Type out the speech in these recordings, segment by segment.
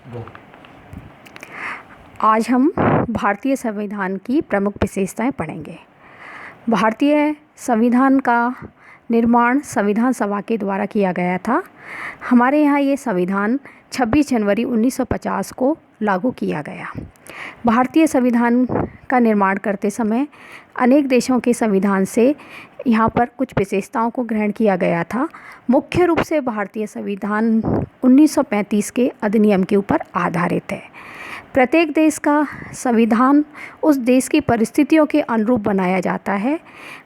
गो। आज हम भारतीय संविधान की प्रमुख विशेषताएं पढ़ेंगे। भारतीय संविधान का निर्माण संविधान सभा के द्वारा किया गया था। हमारे यहाँ ये संविधान 26 जनवरी 1950 को लागू किया गया। भारतीय संविधान का निर्माण करते समय अनेक देशों के संविधान से यहाँ पर कुछ विशेषताओं को ग्रहण किया गया था। मुख्य रूप से भारतीय संविधान 1935 के अधिनियम के ऊपर आधारित है। प्रत्येक देश का संविधान उस देश की परिस्थितियों के अनुरूप बनाया जाता है।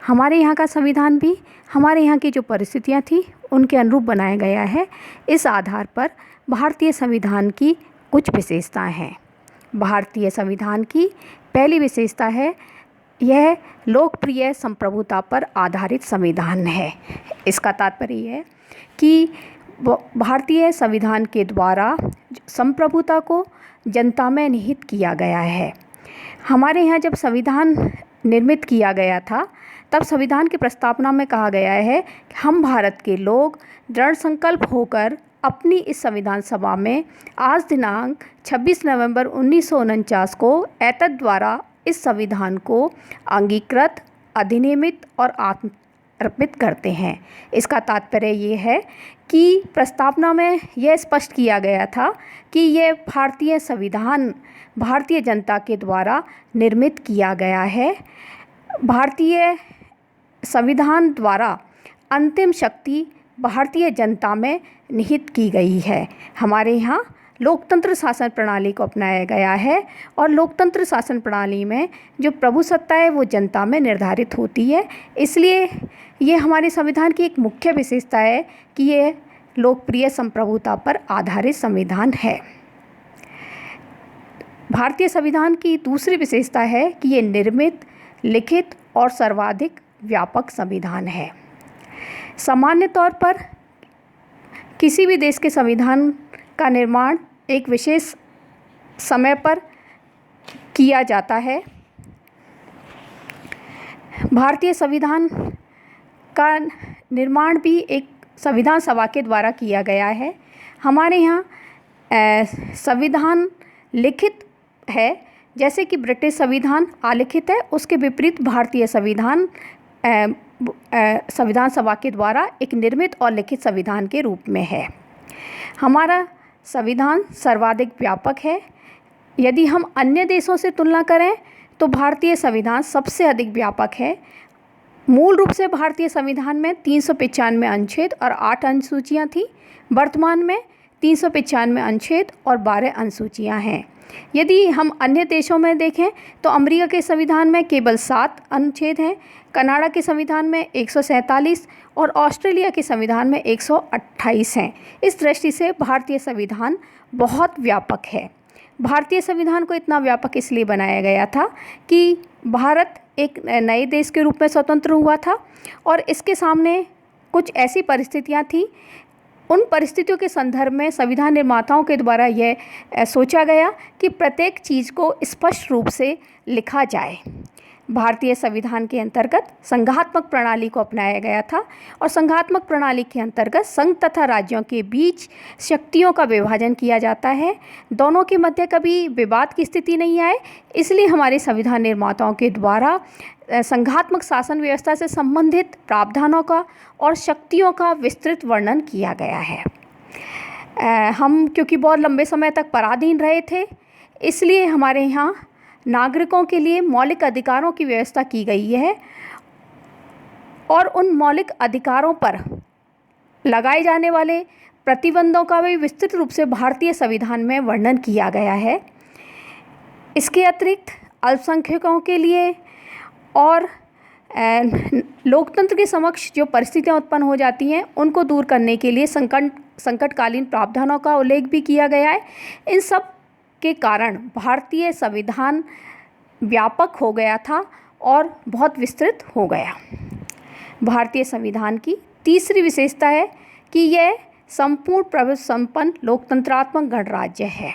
हमारे यहाँ का संविधान भी हमारे यहाँ की जो परिस्थितियाँ थी उनके अनुरूप बनाया गया है। इस आधार पर भारतीय संविधान की कुछ विशेषताएं हैं। भारतीय संविधान की पहली विशेषता है, यह लोकप्रिय संप्रभुता पर आधारित संविधान है। इसका तात्पर्य यह है कि भारतीय संविधान के द्वारा संप्रभुता को जनता में निहित किया गया है। हमारे यहाँ जब संविधान निर्मित किया गया था तब संविधान की प्रस्तावना में कहा गया है कि हम भारत के लोग दृढ़ संकल्प होकर अपनी इस संविधान सभा में आज दिनांक 26 नवंबर 1949 को एतद द्वारा इस संविधान को अंगीकृत, अधिनियमित और अर्पित करते हैं। इसका तात्पर्य ये है कि प्रस्तावना में यह स्पष्ट किया गया था कि यह भारतीय संविधान भारतीय जनता के द्वारा निर्मित किया गया है। भारतीय संविधान द्वारा अंतिम शक्ति भारतीय जनता में निहित की गई है। हमारे यहाँ लोकतंत्र शासन प्रणाली को अपनाया गया है और लोकतंत्र शासन प्रणाली में जो प्रभुसत्ता है वो जनता में निर्धारित होती है। इसलिए ये हमारे संविधान की एक मुख्य विशेषता है कि ये लोकप्रिय संप्रभुता पर आधारित संविधान है। भारतीय संविधान की दूसरी विशेषता है कि ये निर्मित, लिखित और सर्वाधिक व्यापक संविधान है। सामान्य तौर पर किसी भी देश के संविधान का निर्माण एक विशेष समय पर किया जाता है। भारतीय संविधान का निर्माण भी एक संविधान सभा के द्वारा किया गया है। हमारे यहाँ संविधान लिखित है, जैसे कि ब्रिटिश संविधान अलिखित है, उसके विपरीत भारतीय संविधान संविधान सभा के द्वारा एक निर्मित और लिखित संविधान के रूप में है। हमारा संविधान सर्वाधिक व्यापक है। यदि हम अन्य देशों से तुलना करें तो भारतीय संविधान सबसे अधिक व्यापक है। मूल रूप से भारतीय संविधान में 395 अनुच्छेद और 8 अनुसूचियाँ थीं। वर्तमान में 395 अनुच्छेद और 12 अनुसूचियाँ हैं। यदि हम अन्य देशों में देखें तो अमेरिका के संविधान में केवल 7 अनुच्छेद हैं, कनाडा के संविधान में 147 और ऑस्ट्रेलिया के संविधान में 128 हैं। इस दृष्टि से भारतीय संविधान बहुत व्यापक है। भारतीय संविधान को इतना व्यापक इसलिए बनाया गया था कि भारत एक नए देश के रूप में स्वतंत्र हुआ था और इसके सामने कुछ ऐसी परिस्थितियां थीं। उन परिस्थितियों के संदर्भ में संविधान निर्माताओं के द्वारा यह सोचा गया कि प्रत्येक चीज़ को स्पष्ट रूप से लिखा जाए। भारतीय संविधान के अंतर्गत संघात्मक प्रणाली को अपनाया गया था और संघात्मक प्रणाली के अंतर्गत संघ तथा राज्यों के बीच शक्तियों का विभाजन किया जाता है। दोनों के मध्य कभी विवाद की स्थिति नहीं आए, इसलिए हमारे संविधान निर्माताओं के द्वारा संघात्मक शासन व्यवस्था से संबंधित प्रावधानों का और शक्तियों का विस्तृत वर्णन किया गया है। हम क्योंकि बहुत लंबे समय तक पराधीन रहे थे, इसलिए हमारे यहाँ नागरिकों के लिए मौलिक अधिकारों की व्यवस्था की गई है और उन मौलिक अधिकारों पर लगाए जाने वाले प्रतिबंधों का भी विस्तृत रूप से भारतीय संविधान में वर्णन किया गया है। इसके अतिरिक्त अल्पसंख्यकों के लिए और लोकतंत्र के समक्ष जो परिस्थितियां उत्पन्न हो जाती हैं उनको दूर करने के लिए संकटकालीन प्रावधानों का उल्लेख भी किया गया है। इन सब के कारण भारतीय संविधान व्यापक हो गया था और बहुत विस्तृत हो गया। भारतीय संविधान की तीसरी विशेषता है कि यह संपूर्ण प्रभुत्व संपन्न लोकतंत्रात्मक गणराज्य है।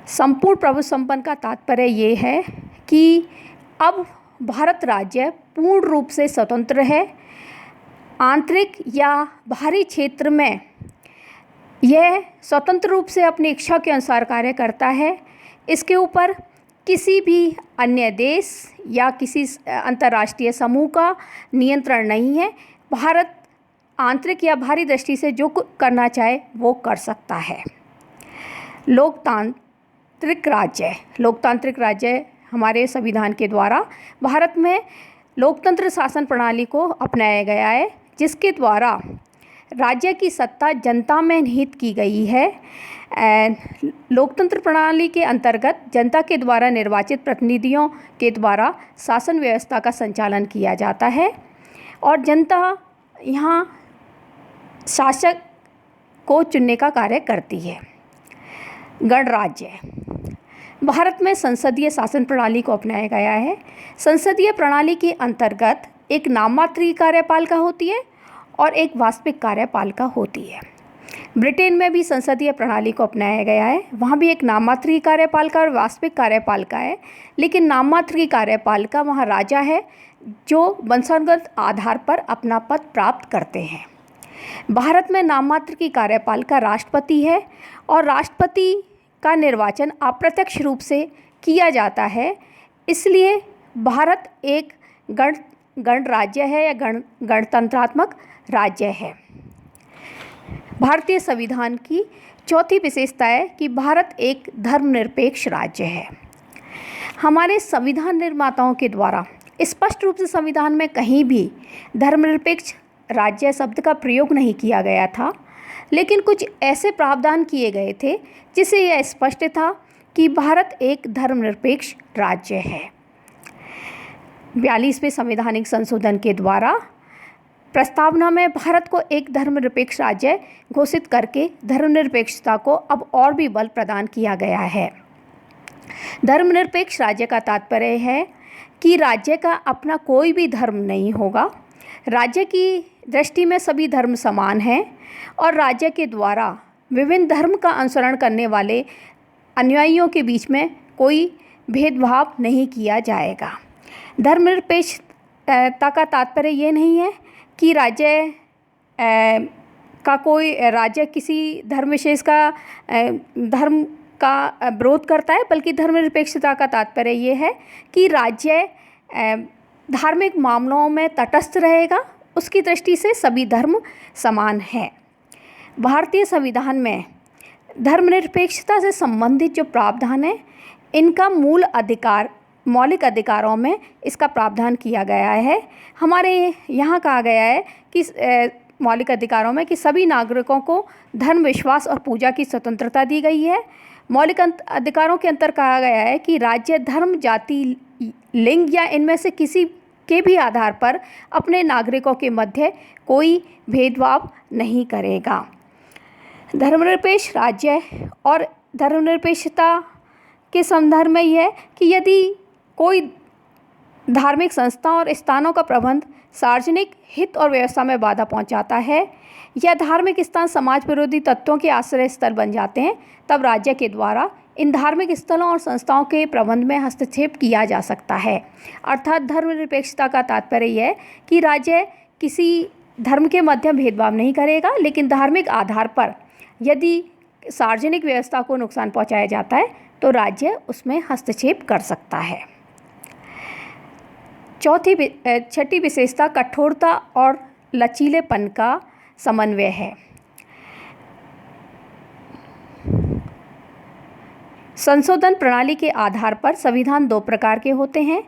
संपूर्ण प्रभुत्व संपन्न का तात्पर्य ये है कि अब भारत राज्य पूर्ण रूप से स्वतंत्र है। आंतरिक या बाहरी क्षेत्र में यह स्वतंत्र रूप से अपनी इच्छा के अनुसार कार्य करता है। इसके ऊपर किसी भी अन्य देश या किसी अंतर्राष्ट्रीय समूह का नियंत्रण नहीं है। भारत आंतरिक या बाहरी दृष्टि से जो कुछ करना चाहे वो कर सकता है। लोकतांत्रिक राज्य हमारे संविधान के द्वारा भारत में लोकतंत्र शासन प्रणाली को अपनाया गया है, जिसके द्वारा राज्य की सत्ता जनता में निहित की गई है। लोकतंत्र प्रणाली के अंतर्गत जनता के द्वारा निर्वाचित प्रतिनिधियों के द्वारा शासन व्यवस्था का संचालन किया जाता है और जनता यहाँ शासक को चुनने का कार्य करती है। गणराज्य भारत में संसदीय शासन प्रणाली को अपनाया गया है। संसदीय प्रणाली के अंतर्गत एक नाममात्र की कार्यपालिका होती है और एक वास्तविक कार्यपालिका होती है। ब्रिटेन में भी संसदीय प्रणाली को अपनाया गया है। वहाँ भी एक नाममात्र की कार्यपालिका और वास्तविक कार्यपालिका है, लेकिन नाममात्र की कार्यपालिका वहाँ राजा है जो वंशानुगत आधार पर अपना पद प्राप्त करते हैं। भारत में नाममात्र की कार्यपालिका राष्ट्रपति है और राष्ट्रपति का निर्वाचन अप्रत्यक्ष रूप से किया जाता है। इसलिए भारत एक गणराज्य है या गणतंत्रात्मक राज्य है। भारतीय संविधान की चौथी विशेषता है कि भारत एक धर्मनिरपेक्ष राज्य है। हमारे संविधान निर्माताओं के द्वारा स्पष्ट रूप से संविधान में कहीं भी धर्मनिरपेक्ष राज्य शब्द का प्रयोग नहीं किया गया था, लेकिन कुछ ऐसे प्रावधान किए गए थे जिससे यह स्पष्ट था कि भारत एक धर्मनिरपेक्ष राज्य है। 42वें संवैधानिक संशोधन के द्वारा प्रस्तावना में भारत को एक धर्मनिरपेक्ष राज्य घोषित करके धर्मनिरपेक्षता को अब और भी बल प्रदान किया गया है। धर्मनिरपेक्ष राज्य का तात्पर्य है कि राज्य का अपना कोई भी धर्म नहीं होगा। राज्य की दृष्टि में सभी धर्म समान हैं और राज्य के द्वारा विभिन्न धर्म का अनुसरण करने वाले अनुयायियों के बीच में कोई भेदभाव नहीं किया जाएगा। धर्मनिरपेक्षता का तात्पर्य ये नहीं है कि राज्य किसी धर्म विशेष का धर्म का विरोध करता है, बल्कि धर्मनिरपेक्षता का तात्पर्य ये है कि राज्य धार्मिक मामलों में तटस्थ रहेगा। उसकी दृष्टि से सभी धर्म समान हैं। भारतीय संविधान में धर्मनिरपेक्षता से संबंधित जो प्रावधान है, इनका मौलिक अधिकारों में इसका प्रावधान किया गया है। हमारे यहाँ कहा गया है कि मौलिक अधिकारों में कि सभी नागरिकों को धर्म, विश्वास और पूजा की स्वतंत्रता दी गई है। मौलिक अधिकारों के अंतर कहा गया है कि राज्य धर्म, जाति, लिंग या इनमें से किसी के भी आधार पर अपने नागरिकों के मध्य कोई भेदभाव नहीं करेगा। धर्मनिरपेक्ष राज्य और धर्मनिरपेक्षता के संदर्भ में यह है कि यदि कोई धार्मिक संस्था और स्थानों का प्रबंध सार्वजनिक हित और व्यवस्था में बाधा पहुंचाता है या धार्मिक स्थान समाज विरोधी तत्वों के आश्रय स्थल बन जाते हैं, तब राज्य के द्वारा इन धार्मिक स्थलों और संस्थाओं के प्रबंध में हस्तक्षेप किया जा सकता है। अर्थात धर्मनिरपेक्षता का तात्पर्य यह है कि राज्य किसी धर्म के मध्य भेदभाव नहीं करेगा, लेकिन धार्मिक आधार पर यदि सार्वजनिक व्यवस्था को नुकसान पहुंचाया जाता है तो राज्य उसमें हस्तक्षेप कर सकता है। छठी विशेषता कठोरता और लचीलेपन का समन्वय है। संशोधन प्रणाली के आधार पर संविधान दो प्रकार के होते हैं,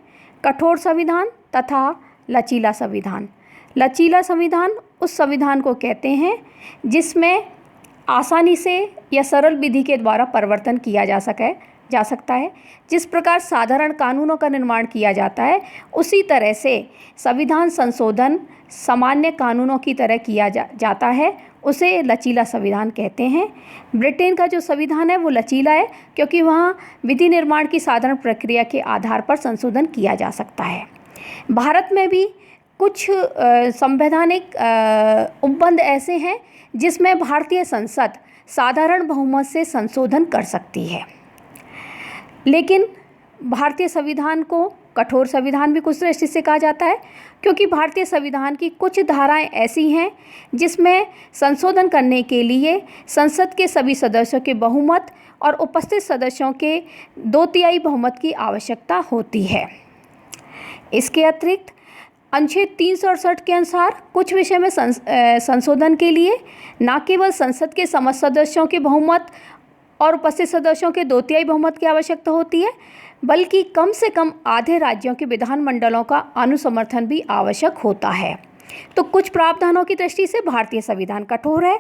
कठोर संविधान तथा लचीला संविधान। लचीला संविधान उस संविधान को कहते हैं जिसमें आसानी से या सरल विधि के द्वारा परिवर्तन किया जा सकता है। जिस प्रकार साधारण कानूनों का निर्माण किया जाता है, उसी तरह से संविधान संशोधन सामान्य कानूनों की तरह किया जाता है, उसे लचीला संविधान कहते हैं। ब्रिटेन का जो संविधान है वो लचीला है क्योंकि वहाँ विधि निर्माण की साधारण प्रक्रिया के आधार पर संशोधन किया जा सकता है। भारत में भी कुछ संवैधानिक उपबंध ऐसे हैं जिसमें भारतीय संसद साधारण बहुमत से संशोधन कर सकती है, लेकिन भारतीय संविधान को कठोर संविधान भी कुछ दृष्टि से कहा जाता है, क्योंकि भारतीय संविधान की कुछ धाराएं ऐसी हैं जिसमें संशोधन करने के लिए संसद के सभी सदस्यों के बहुमत और उपस्थित सदस्यों के 2/3 बहुमत की आवश्यकता होती है। इसके अतिरिक्त अनुच्छेद 368 के अनुसार कुछ विषय में संशोधन के लिए न केवल संसद के समस्त सदस्यों के बहुमत और उपस्थित सदस्यों के 2/3 बहुमत की आवश्यकता होती है, बल्कि कम से कम आधे राज्यों के विधानमंडलों का अनुसमर्थन भी आवश्यक होता है। तो कुछ प्रावधानों की दृष्टि से भारतीय संविधान कठोर है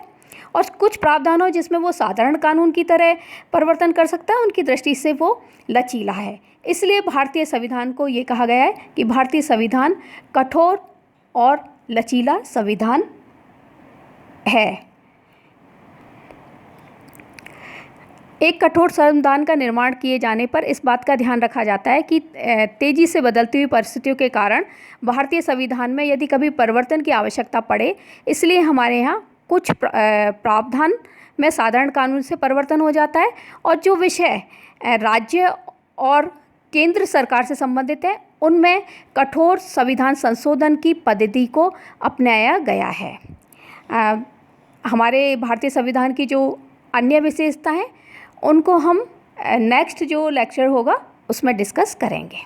और कुछ प्रावधानों जिसमें वो साधारण कानून की तरह परिवर्तन कर सकता है, उनकी दृष्टि से वो लचीला है। इसलिए भारतीय संविधान को ये कहा गया है कि भारतीय संविधान कठोर और लचीला संविधान है। एक कठोर संविधान का निर्माण किए जाने पर इस बात का ध्यान रखा जाता है कि तेज़ी से बदलती हुई परिस्थितियों के कारण भारतीय संविधान में यदि कभी परिवर्तन की आवश्यकता पड़े, इसलिए हमारे यहाँ कुछ प्रावधान में साधारण कानून से परिवर्तन हो जाता है और जो विषय राज्य और केंद्र सरकार से संबंधित है उनमें कठोर संविधान संशोधन की पद्धति को अपनाया गया है। हमारे भारतीय संविधान की जो अन्य विशेषता हैं उनको हम नेक्स्ट जो लेक्चर होगा उसमें डिस्कस करेंगे।